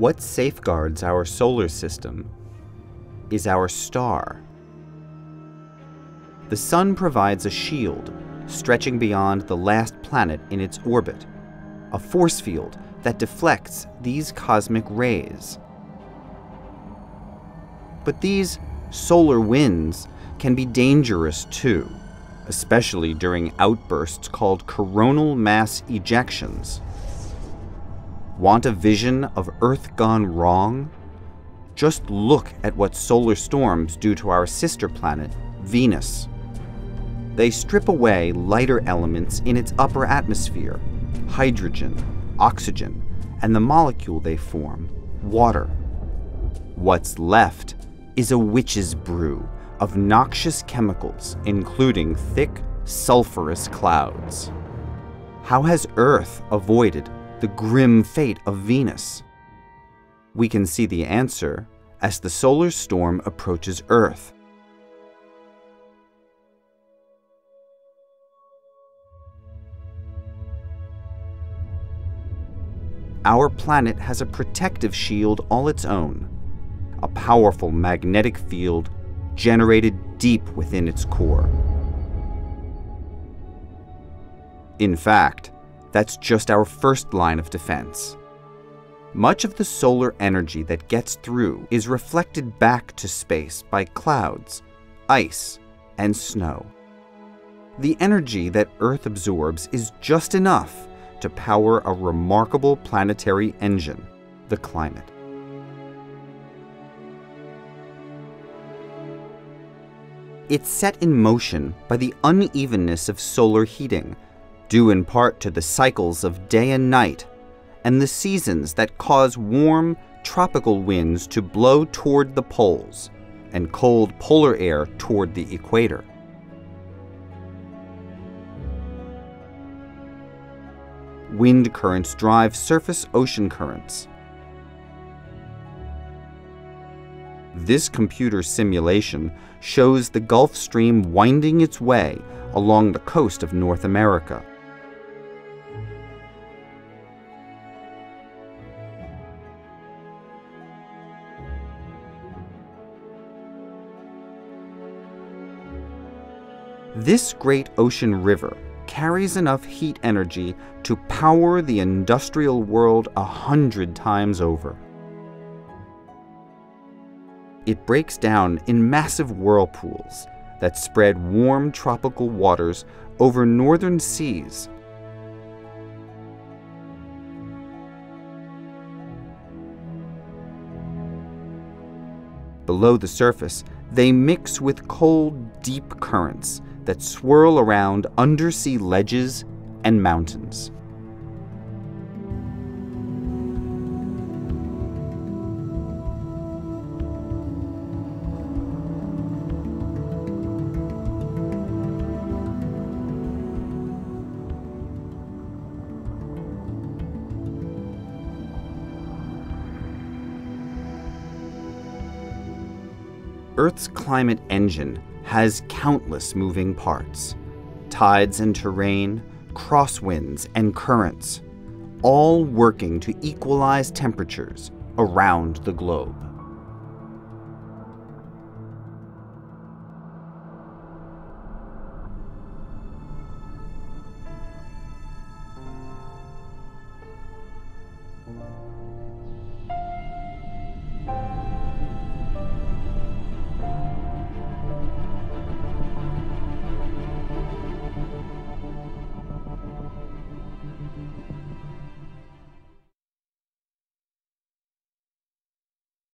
What safeguards our solar system is our star. The Sun provides a shield stretching beyond the last planet in its orbit, a force field that deflects these cosmic rays. But these solar winds can be dangerous too, especially during outbursts called coronal mass ejections. Want a vision of Earth gone wrong? Just look at what solar storms do to our sister planet, Venus. They strip away lighter elements in its upper atmosphere, hydrogen, oxygen, and the molecule they form, water. What's left is a witch's brew of noxious chemicals, including thick, sulfurous clouds. How has Earth avoided the grim fate of Venus? We can see the answer as the solar storm approaches Earth. Our planet has a protective shield all its own, a powerful magnetic field generated deep within its core. In fact, that's just our first line of defense. Much of the solar energy that gets through is reflected back to space by clouds, ice, and snow. The energy that Earth absorbs is just enough to power a remarkable planetary engine, the climate. It's set in motion by the unevenness of solar heating, due in part to the cycles of day and night, and the seasons that cause warm, tropical winds to blow toward the poles, and cold polar air toward the equator. Wind currents drive surface ocean currents. This computer simulation shows the Gulf Stream winding its way along the coast of North America. This great ocean river carries enough heat energy to power the industrial world 100 times over. It breaks down in massive whirlpools that spread warm tropical waters over northern seas. Below the surface, they mix with cold, deep currents that swirl around undersea ledges and mountains. Earth's climate engine has countless moving parts: tides and terrain, crosswinds and currents, all working to equalize temperatures around the globe.